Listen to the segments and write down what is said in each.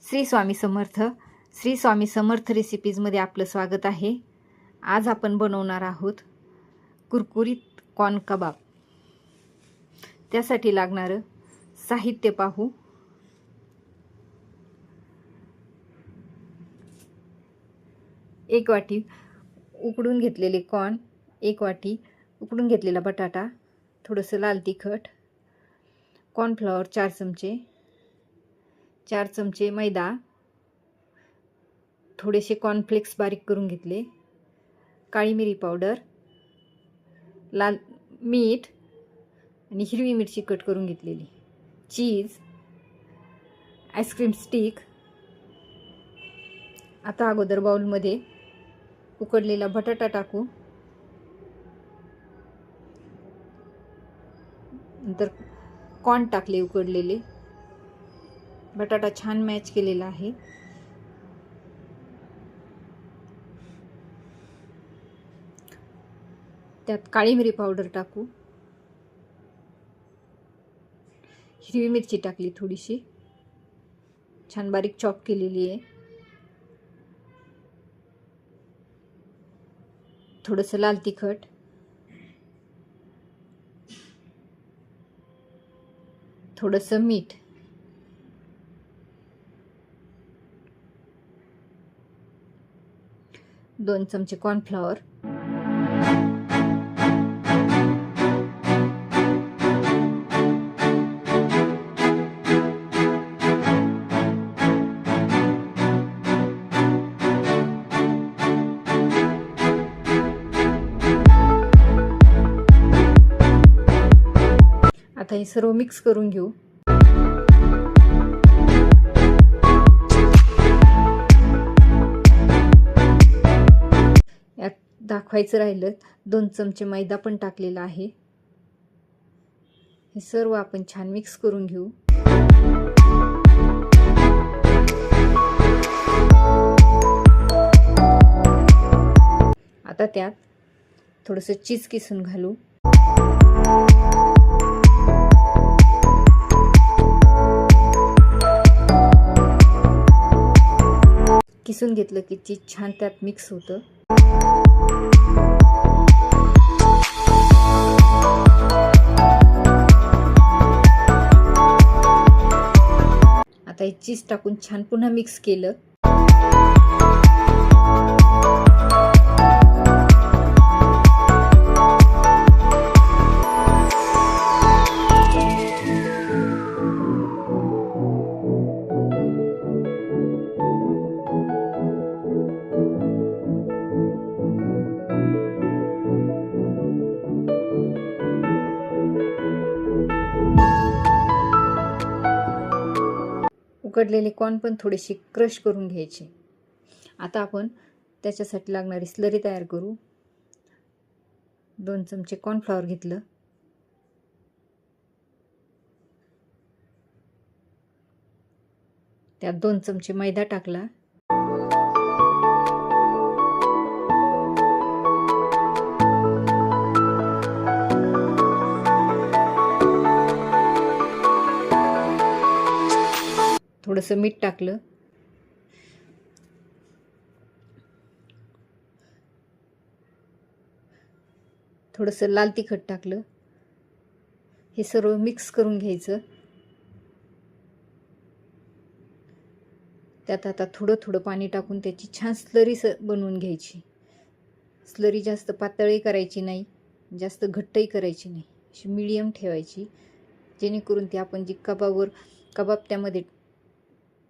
श्री स्वामी समर्थ. श्री स्वामी समर्थ रेसिपीजमध्ये आपलं स्वागत आहे. आज आपण बनवणार आहोत कुरकुरीत कॉर्न कबाब. त्यासाठी लागणारं साहित्य पाहू. एक वाटी उकडून घेतलेले कॉर्न, एक वाटी उकडून घेतलेला बटाटा, थोडंसं लाल तिखट, कॉर्नफ्लॉवर 4 चमचे, 4 चमचे मैदा, थोडेसे कॉर्नफ्लेक्स बारीक करून घेतले, काळी मिरी पावडर, लाल मीठ आणि हिरवी मिरची कट करून घेतलेली, चीज, आईस्क्रीम स्टिक. आता अगोदर बाउलमध्ये उकडलेला बटाटा टाकू, नंतर कॉर्न टाकले उकडलेले. बटाटा छान मॅच केलेला आहे. त्यात काळी मिरी पावडर टाकू, हिरवी मिरची टाकली थोडीशी छान बारीक चॉप केलेली आहे, थोडंसं लाल तिखट, थोडंसं मीठ, दोन चमचे कॉर्नफ्लॉवर, आता हे सर्व मिक्स करून घेऊ. यात दाखवायचं राहिलं 2 चमचे मैदा पण टाकलेला आहे. हे सर्व आपण छान मिक्स करून घेऊ. आता त्यात थोडंसं चीज किसून घालू. किसून घेतलं की चीज छान त्यात मिक्स होतं. आता हे चीज टाकून छान पुन्हा मिक्स केलं. उकडलेले कॉर्न पण थोडेसे क्रश करून घ्यायचे. आता आपण त्याच्यासाठी लागणारी स्लरी तयार करू. 2 चमचे कॉर्नफ्लॉवर घेतलं, त्यात 2 चमचे मैदा टाकला, थोडंसं मीठ टाकलं, थोडंसं लाल तिखट टाकलं. हे सर्व मिक्स करून घ्यायचं. त्यात आता थोडं थोडं पाणी टाकून त्याची छान स्लरी बनवून घ्यायची. स्लरी जास्त पातळही करायची नाही, जास्त घट्टही करायची नाही, अशी मीडियम ठेवायची, जेणेकरून ती आपण जी कबाब त्यामध्ये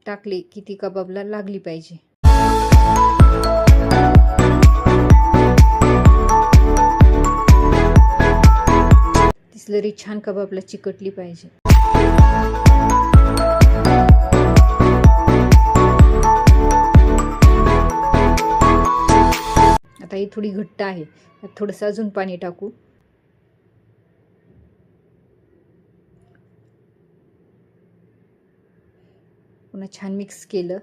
टाकली की ती कबाबला लागली पाहिजे. ती स्लरी छान कबाबला चिकटली पाहिजे. आता ही थोडी घट्ट आहे, त्यात थोडंसं अजून पाणी टाकू. पुन्हा छान मिक्स केलं.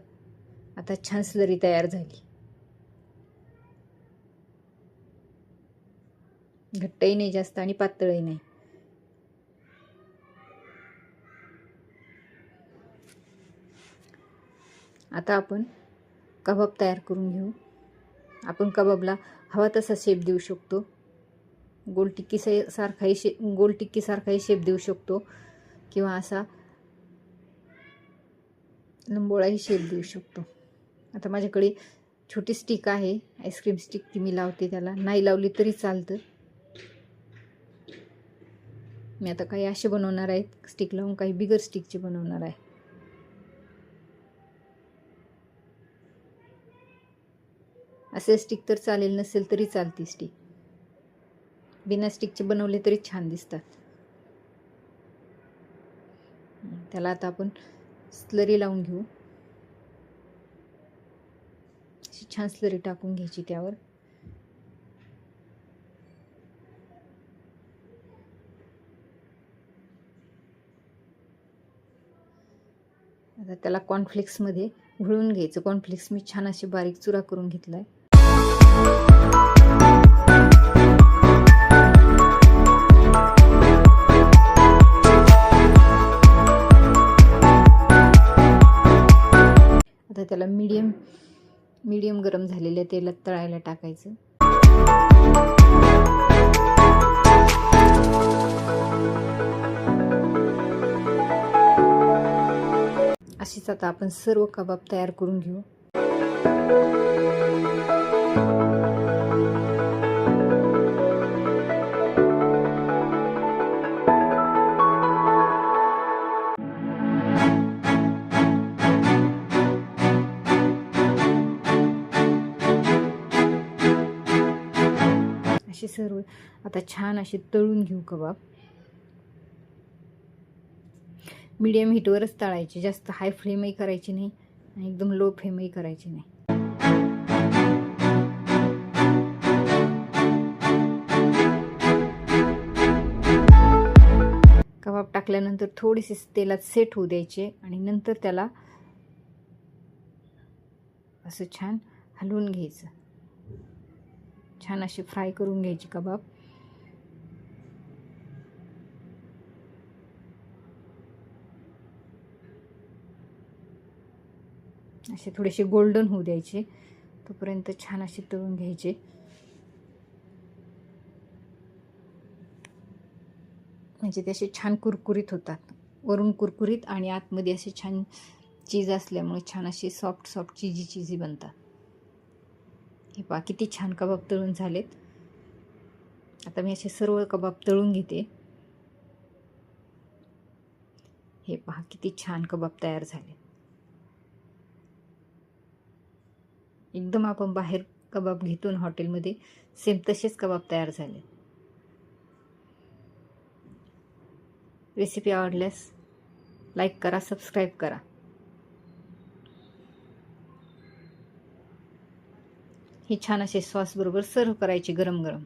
आता छान स्लरी तयार झाली. घट्टही नाही जास्त आणि पातळही नाही. आता आपण कबाब तयार करून घेऊ. आपण कबाबला हवा तसा शेप देऊ शकतो. गोल टिक्कीसारखाही शेप देऊ शकतो किंवा असा लंबोळाही शेप देऊ शकतो. आता माझ्याकडे छोटी स्टिक आहे, आईस्क्रीम स्टिक, ती मी लावते त्याला. नाही लावली तरी चालतं. मी आता काही असे बनवणार आहे स्टिक लावून, काही बिगर स्टिकचे बनवणार आहे. असे स्टिक तर चालेल, नसेल तरी चालते स्टिक. बिना स्टिकचे बनवले तरी छान दिसतात. त्याला आता आपण स्लरी लावून घेऊ. अशी छान स्लरी टाकून घ्यायची त्यावर. आता त्याला कॉर्नफ्लेक्समध्ये घोळून घ्यायचं. कॉर्नफ्लेक्स मी छान अशी बारीक चुरा करून घेतलाय. आता त्याला मीडियम गरम झालेल्या तेलात तळायला टाकायचं. अशीच आता आपण सर्व कबाब तयार करून घेऊ. अशी सर्व आता छान अशी तळून घेऊ कबाब. मीडियम हीटवरच तळायची, जास्त हाय फ्लेमही करायची नाही आणि एकदम लो फ्लेमही करायची नाही. कबाब टाकल्यानंतर थोडीशी तेलात सेट होऊ द्यायचे आणि नंतर त्याला असं छान हलवून घ्यायचं. छान अशी फ्राय करून घ्यायची कबाब. असे थोडेसे गोल्डन होऊ द्यायचे, तोपर्यंत छान असे तळून घ्यायचे. म्हणजे ते असे छान कुरकुरीत होतात. वरून कुरकुरीत आणि आतमध्ये असे छान चीज असल्यामुळे छान असे सॉफ्ट चीजी बनतात. हे पहा किती छान कबाब तळून झालेत. आता मी असे सर्व कबाब तळून घेते. हे पहा किती छान कबाब तयार झाले. एकदम आपण बाहेर कबाब घेतो ना हॉटेलमध्ये, सेम तसेच कबाब तयार झाले. रेसिपी आवडल्यास लाईक करा, सबस्क्राईब करा. हे छान असे सॉस बरोबर सर्व करायचे गरम गरम.